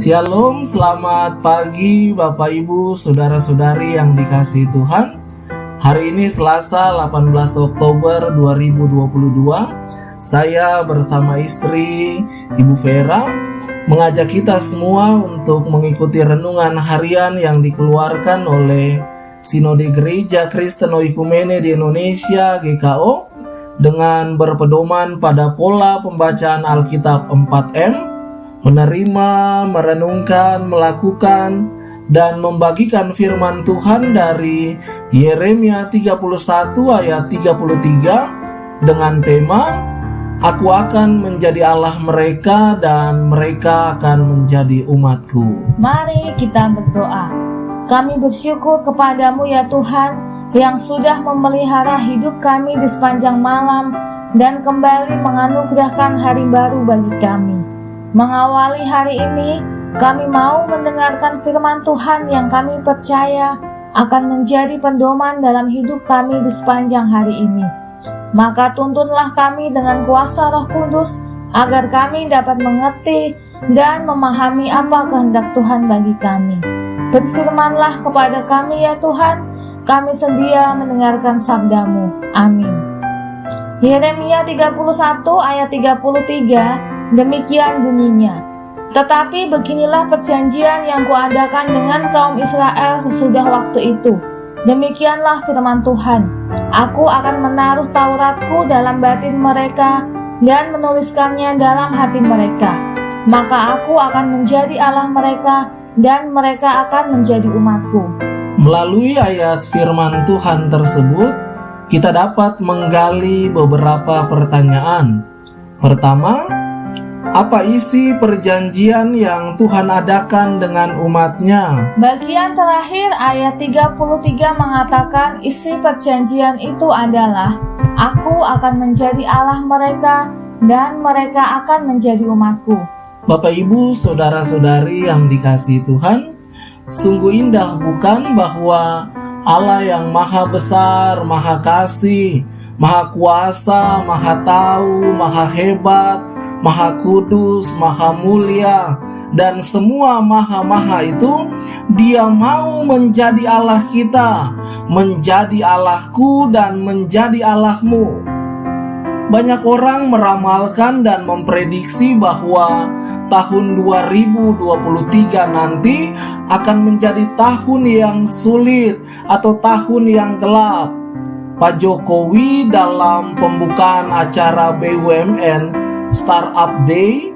Shalom, selamat pagi Bapak Ibu, Saudara-saudari yang dikasihi Tuhan. Hari ini Selasa 18 Oktober 2022. Saya bersama istri Ibu Vera mengajak kita semua untuk mengikuti renungan harian yang dikeluarkan oleh Sinode Gereja Kristen Oikumene di Indonesia GKO dengan berpedoman pada pola pembacaan Alkitab 4M, menerima, merenungkan, melakukan, dan membagikan firman Tuhan dari Yeremia 31 ayat 33 dengan tema Aku akan menjadi Allah mereka dan mereka akan menjadi umatku. Mari kita berdoa. Kami bersyukur kepadamu ya Tuhan yang sudah memelihara hidup kami di sepanjang malam dan kembali menganugerahkan hari baru bagi kami. Mengawali hari ini, kami mau mendengarkan firman Tuhan yang kami percaya akan menjadi pedoman dalam hidup kami di sepanjang hari ini. Maka tuntunlah kami dengan kuasa Roh Kudus agar kami dapat mengerti dan memahami apa kehendak Tuhan bagi kami. Berfirmanlah kepada kami ya Tuhan, kami sedia mendengarkan sabdamu. Amin. Yeremia 31 ayat 33, demikian bunyinya. Tetapi beginilah perjanjian yang kuadakan dengan kaum Israel sesudah waktu itu. Demikianlah firman Tuhan. Aku akan menaruh Tauratku dalam batin mereka dan menuliskannya dalam hati mereka. Maka aku akan menjadi Allah mereka dan mereka akan menjadi umatku. Melalui ayat firman Tuhan tersebut, kita dapat menggali beberapa pertanyaan. Pertama, apa isi perjanjian yang Tuhan adakan dengan umatnya? Bagian terakhir ayat 33 mengatakan isi perjanjian itu adalah Aku akan menjadi Allah mereka dan mereka akan menjadi umatku. Bapak Ibu, Saudara-saudari yang dikasihi Tuhan, sungguh indah bukan bahwa Allah yang maha besar, maha kasih, maha kuasa, maha tahu, maha hebat, maha kudus, maha mulia, dan semua maha-maha itu Dia mau menjadi Allah kita, menjadi Allahku dan menjadi Allahmu. Banyak orang meramalkan dan memprediksi bahwa tahun 2023 nanti akan menjadi tahun yang sulit atau tahun yang gelap. Pak Jokowi dalam pembukaan acara BUMN Startup Day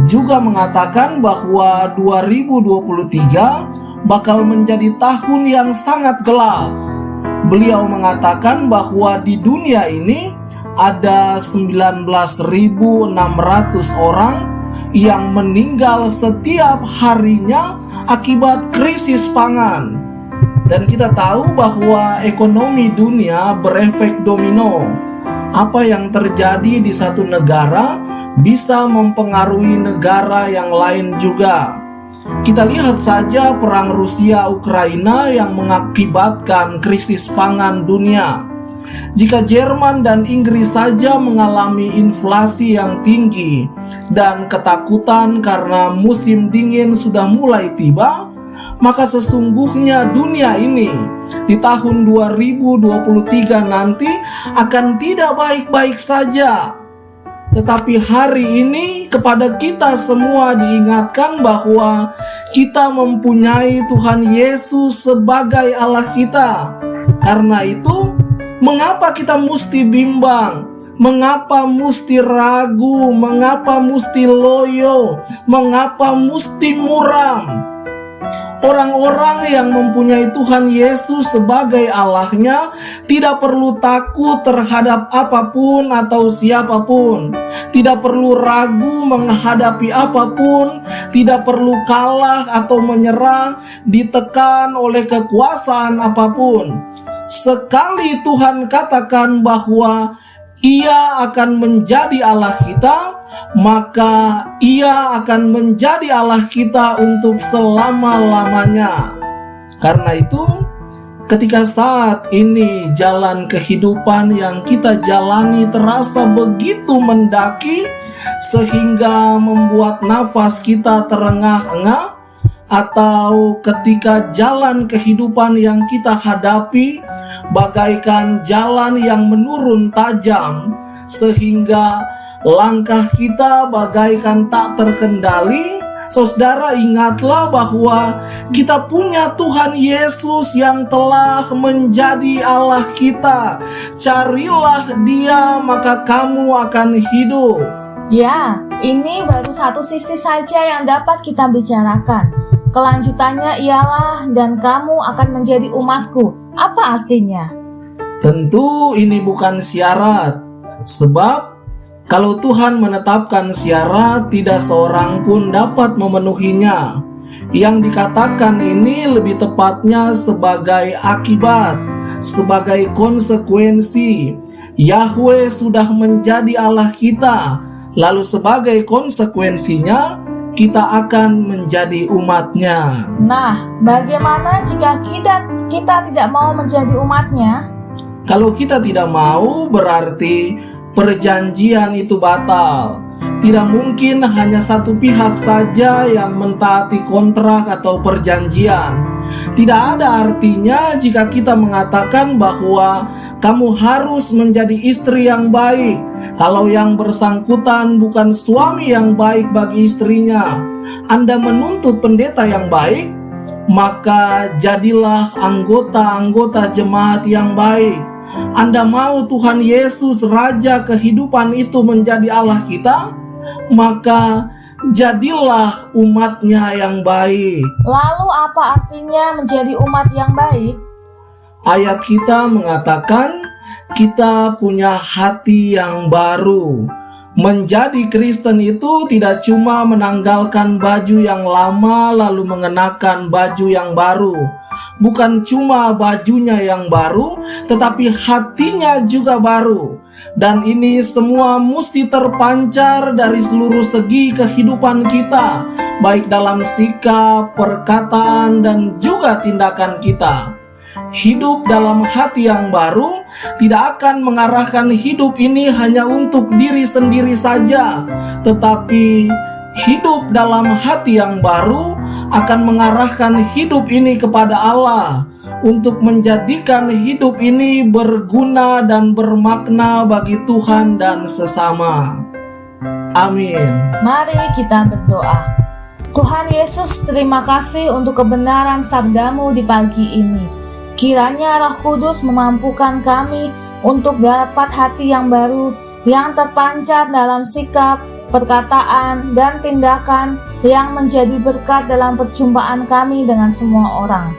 juga mengatakan bahwa 2023 bakal menjadi tahun yang sangat gelap. Beliau mengatakan bahwa di dunia ini ada 19.600 orang yang meninggal setiap harinya akibat krisis pangan. Dan kita tahu bahwa ekonomi dunia berefek domino. Apa yang terjadi di satu negara bisa mempengaruhi negara yang lain juga. Kita lihat saja perang Rusia-Ukraina yang mengakibatkan krisis pangan dunia. Jika Jerman dan Inggris saja mengalami inflasi yang tinggi dan ketakutan karena musim dingin sudah mulai tiba, maka sesungguhnya dunia ini di tahun 2023 nanti akan tidak baik-baik saja. Tetapi hari ini kepada kita semua diingatkan bahwa kita mempunyai Tuhan Yesus sebagai Allah kita. Karena itu, mengapa kita mesti bimbang? Mengapa mesti ragu? Mengapa mesti loyo? Mengapa mesti muram? Orang-orang yang mempunyai Tuhan Yesus sebagai Allahnya tidak perlu takut terhadap apapun atau siapapun. Tidak perlu ragu menghadapi apapun. Tidak perlu kalah atau menyerah, ditekan oleh kekuasaan apapun. Sekali Tuhan katakan bahwa Ia akan menjadi Allah kita, maka Ia akan menjadi Allah kita untuk selama-lamanya. Karena itu, ketika saat ini jalan kehidupan yang kita jalani terasa begitu mendaki sehingga membuat nafas kita terengah-engah, atau ketika jalan kehidupan yang kita hadapi bagaikan jalan yang menurun tajam sehingga langkah kita bagaikan tak terkendali, saudara, ingatlah bahwa kita punya Tuhan Yesus yang telah menjadi Allah kita. Carilah Dia, maka kamu akan hidup. Ya, ini baru satu sisi saja yang dapat kita bicarakan. Kelanjutannya ialah, dan kamu akan menjadi umatku. Apa artinya? Tentu ini bukan syarat, sebab kalau Tuhan menetapkan syarat, tidak seorang pun dapat memenuhinya. Yang dikatakan ini lebih tepatnya sebagai akibat, sebagai konsekuensi. Yahweh sudah menjadi Allah kita, lalu sebagai konsekuensinya kita akan menjadi umatnya. Nah, bagaimana jika kita tidak mau menjadi umatnya? Kalau kita tidak mau, berarti perjanjian itu batal. Tidak mungkin hanya satu pihak saja yang mentaati kontrak atau perjanjian. Tidak ada artinya jika kita mengatakan bahwa kamu harus menjadi istri yang baik kalau yang bersangkutan bukan suami yang baik bagi istrinya. Anda menuntut pendeta yang baik, maka jadilah anggota-anggota jemaat yang baik. Anda mau Tuhan Yesus Raja kehidupan itu menjadi Allah kita, maka jadilah umatnya yang baik. Lalu apa artinya menjadi umat yang baik? Ayat kita mengatakan kita punya hati yang baru. Menjadi Kristen itu tidak cuma menanggalkan baju yang lama lalu mengenakan baju yang baru. Bukan cuma bajunya yang baru, tetapi hatinya juga baru. Dan ini semua mesti terpancar dari seluruh segi kehidupan kita, baik dalam sikap, perkataan, dan juga tindakan kita. Hidup dalam hati yang baru tidak akan mengarahkan hidup ini hanya untuk diri sendiri saja, tetapi hidup dalam hati yang baru akan mengarahkan hidup ini kepada Allah untuk menjadikan hidup ini berguna dan bermakna bagi Tuhan dan sesama. Amin. Mari kita berdoa. Tuhan Yesus, terima kasih untuk kebenaran sabda-Mu di pagi ini. Kiranya Roh Kudus memampukan kami untuk dapat hati yang baru, yang terpancar dalam sikap, perkataan, dan tindakan yang menjadi berkat dalam perjumpaan kami dengan semua orang.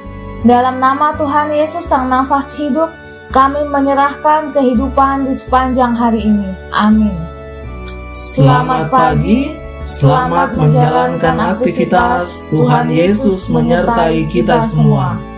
Dalam nama Tuhan Yesus Sang Nafas Hidup, kami menyerahkan kehidupan di sepanjang hari ini. Amin. Selamat pagi, selamat menjalankan aktivitas. Tuhan Yesus menyertai kita semua.